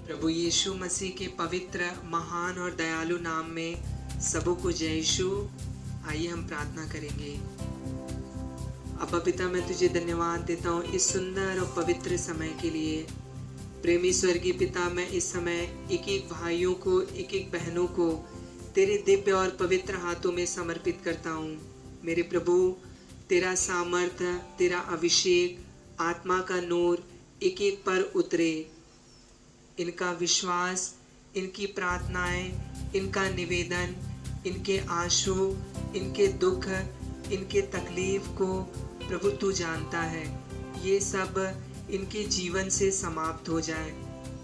प्रभु यीशु मसीह के पवित्र, महान और दयालु नाम में सबों को जय यीशु। आइए हम प्रार्थना करेंगे। अब्बा पिता, मैं तुझे धन्यवाद देता हूँ इस सुंदर और पवित्र समय के लिए। प्रेमी स्वर्गीय पिता, मैं इस समय एक एक भाइयों को, एक एक बहनों को तेरे दिव्य और पवित्र हाथों में समर्पित करता हूँ। मेरे प्रभु, तेरा सामर्थ्य, तेरा अभिषेक, आत्मा का नूर एक एक पर उतरे। इनका विश्वास, इनकी प्रार्थनाएं, इनका निवेदन, इनके आंसू, इनके दुख, इनके तकलीफ को प्रभु तू जानता है। ये सब इनके जीवन से समाप्त हो जाए।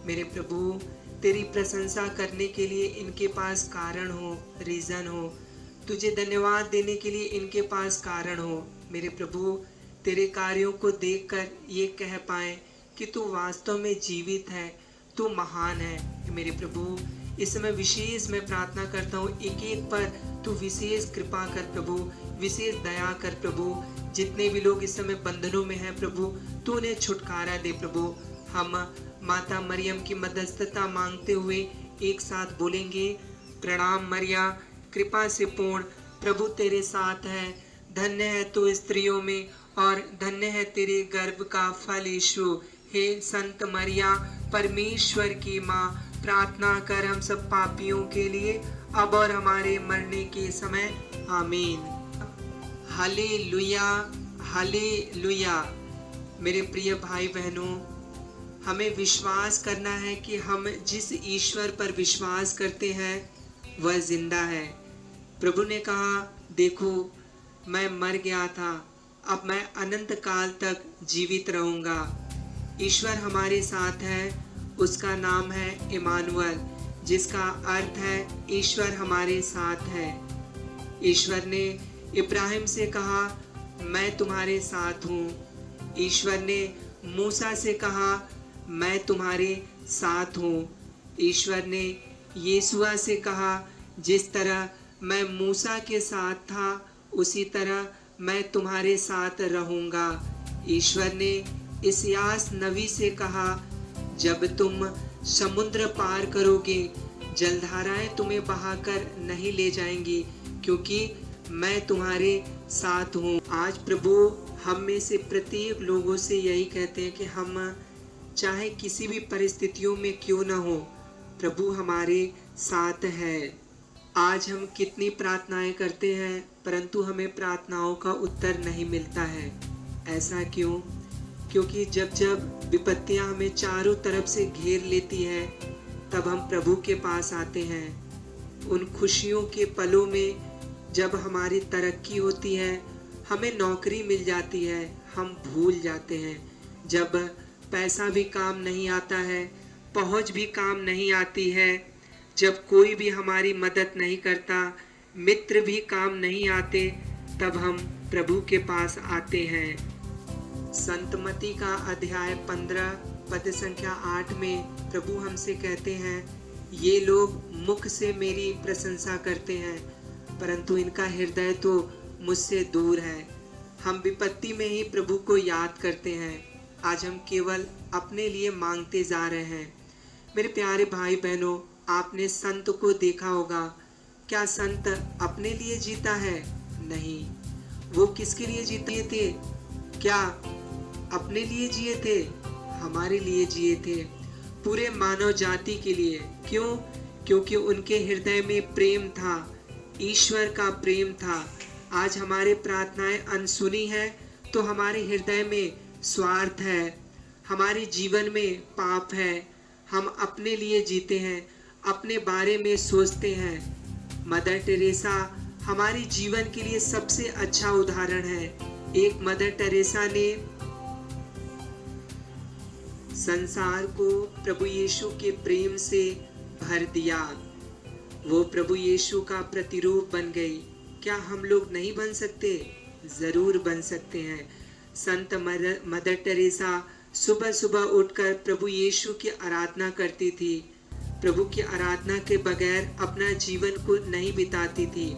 मेरे प्रभु, तेरी प्रशंसा करने के लिए इनके पास कारण हो, रीज़न हो। तुझे धन्यवाद देने के लिए इनके पास कारण हो। मेरे प्रभु, तेरे कार्यों को देखकर ये कह पाए कि तू वास्तव में जीवित है, तू महान है। मेरे प्रभु, इस समय विशेष मैं प्रार्थना करता हूँ, एक एक पर तू विशेष कृपा कर प्रभु, विशेष दया कर प्रभु। जितने भी लोग इस समय बंधनों में हैं प्रभु, तू उन्हें छुटकारा दे प्रभु। हम माता मरियम की मध्यस्थता मांगते हुए एक साथ बोलेंगे, प्रणाम मरिया, कृपा से पूर्ण, प्रभु तेरे साथ है। धन्य है तू स्त्रियों में और धन्य है तेरे गर्भ का फल यीशु। हे संत मरिया, परमेश्वर की माँ, प्रार्थना कर हम सब पापियों के लिए, अब और हमारे मरने के समय। आमीन। Hallelujah, hallelujah. मेरे प्रिय भाई बहनों, हमें विश्वास करना है कि हम जिस ईश्वर पर विश्वास करते हैं वह जिंदा है। प्रभु ने कहा, देखो मैं मर गया था, अब मैं अनंत काल तक जीवित रहूंगा। ईश्वर हमारे साथ है, उसका नाम है इमानुएल, जिसका अर्थ है ईश्वर हमारे साथ है। ईश्वर ने इब्राहिम से कहा, मैं तुम्हारे साथ हूँ। ईश्वर ने मूसा से कहा, मैं तुम्हारे साथ हूँ। ईश्वर ने यीशुआ से कहा, जिस तरह मैं मूसा के साथ था उसी तरह मैं तुम्हारे साथ रहूँगा। ईश्वर ने इस्यास नबी से कहा, जब तुम समुद्र पार करोगे, जलधाराएं तुम्हें बहाकर नहीं ले जाएंगी, क्योंकि मैं तुम्हारे साथ हूँ। आज प्रभु हम में से प्रत्येक लोगों से यही कहते हैं कि हम चाहे किसी भी परिस्थितियों में क्यों न हो, प्रभु हमारे साथ है। आज हम कितनी प्रार्थनाएं करते हैं, परंतु हमें प्रार्थनाओं का उत्तर नहीं मिलता है। ऐसा क्यों? क्योंकि जब जब विपत्तियां हमें चारों तरफ से घेर लेती है, तब हम प्रभु के पास आते हैं। उन खुशियों के पलों में जब हमारी तरक्की होती है, हमें नौकरी मिल जाती है, हम भूल जाते हैं। जब पैसा भी काम नहीं आता है, पहुंच भी काम नहीं आती है, जब कोई भी हमारी मदद नहीं करता, मित्र भी काम नहीं आते, तब हम प्रभु के पास आते हैं। संतमती का अध्याय 15 पद संख्या 8 में प्रभु हमसे कहते हैं, ये लोग मुख से मेरी प्रशंसा करते हैं, परंतु इनका हृदय तो मुझसे दूर है। हम विपत्ति में ही प्रभु को याद करते हैं। आज हम केवल अपने लिए मांगते जा रहे हैं। मेरे प्यारे भाई बहनों, आपने संत को देखा होगा। क्या संत अपने लिए जीता है? नहीं। वो किसके लिए जीते थे? क्या अपने लिए जिए थे? हमारे लिए जिए थे, पूरे मानव जाति के लिए। क्यों? क्योंकि उनके हृदय में प्रेम था, ईश्वर का प्रेम था। आज हमारे प्रार्थनाएं अनसुनी है तो हमारे हृदय में स्वार्थ है, हमारे जीवन में पाप है। हम अपने लिए जीते हैं, अपने बारे में सोचते हैं। मदर टेरेसा हमारे जीवन के लिए सबसे अच्छा उदाहरण है। एक मदर टेरेसा ने संसार को प्रभु यीशु के प्रेम से भर दिया। वो प्रभु यीशु का प्रतिरूप बन गई। क्या हम लोग नहीं बन सकते? जरूर बन सकते हैं। संत मदर टेरेसा सुबह सुबह उठकर प्रभु यीशु की आराधना करती थी। प्रभु की आराधना के बगैर अपना जीवन को नहीं बिताती थी।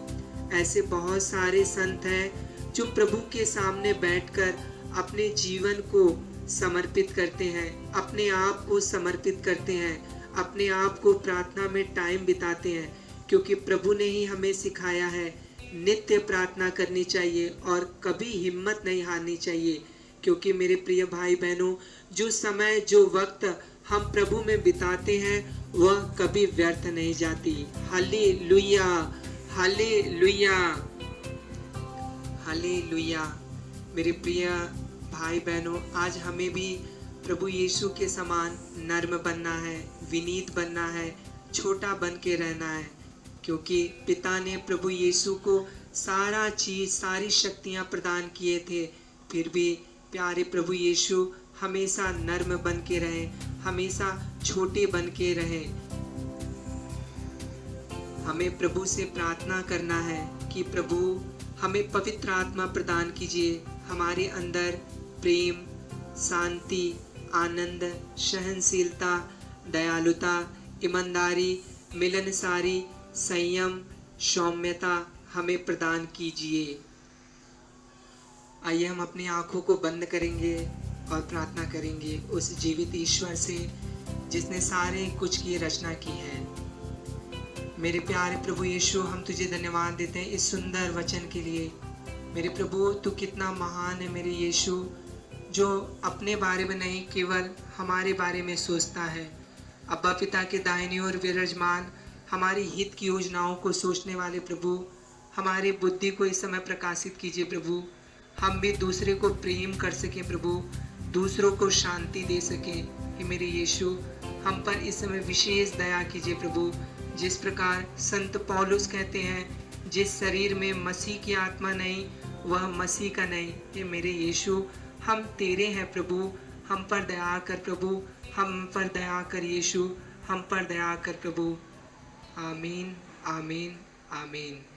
ऐसे बहुत सारे संत हैं जो प्रभु के सामने बैठकर अपने जीवन को समर्पित करते हैं, अपने आप को समर्पित करते हैं, अपने आप को प्रार्थना में टाइम बिताते हैं, क्योंकि प्रभु ने ही हमें सिखाया है नित्य प्रार्थना करनी चाहिए और कभी हिम्मत नहीं हारनी चाहिए। क्योंकि मेरे प्रिय भाई बहनों, जो समय जो वक्त हम प्रभु में बिताते हैं वह कभी व्यर्थ नहीं जाती। Hallelujah, hallelujah, hallelujah. मेरे प्रिय भाई बहनों, आज हमें भी प्रभु यीशु के समान नर्म बनना है, विनीत बनना है, छोटा बन के रहना है। क्योंकि पिता ने प्रभु यीशु को सारा चीज, सारी शक्तियां प्रदान किए थे, फिर भी प्यारे प्रभु यीशु हमेशा नर्म बन के रहे, हमेशा छोटे बन के रहे। हमें प्रभु से प्रार्थना करना है कि प्रभु हमें पवित्र आत्मा प्रदान कीजिए, हमारे अंदर प्रेम, शांति, आनंद, सहनशीलता, दयालुता, ईमानदारी, मिलनसारी, संयम, सौम्यता हमें प्रदान कीजिए। आइए हम अपनी आंखों को बंद करेंगे और प्रार्थना करेंगे उस जीवित ईश्वर से जिसने सारे कुछ की रचना की है। मेरे प्यारे प्रभु यीशु, हम तुझे धन्यवाद देते हैं इस सुंदर वचन के लिए। मेरे प्रभु, तू कितना महान है मेरे यीशु, जो अपने बारे में नहीं केवल हमारे बारे में सोचता है। अब्बा पिता के दाहिनी ओर विराजमान हमारी हित की योजनाओं को सोचने वाले प्रभु, हमारी बुद्धि को इस समय प्रकाशित कीजिए प्रभु। हम भी दूसरे को प्रेम कर सकें प्रभु, दूसरों को शांति दे सकें। हे मेरे यीशु, हम पर इस समय विशेष दया कीजिए प्रभु। जिस प्रकार संत पौलुस कहते हैं, जिस शरीर में मसीह की आत्मा नहीं वह मसीह का नहीं। हे मेरे यीशु, हम तेरे हैं प्रभु, हम पर दया कर प्रभु, हम पर दया कर यीशु, हम पर दया कर प्रभु। आमीन, आमीन, आमीन।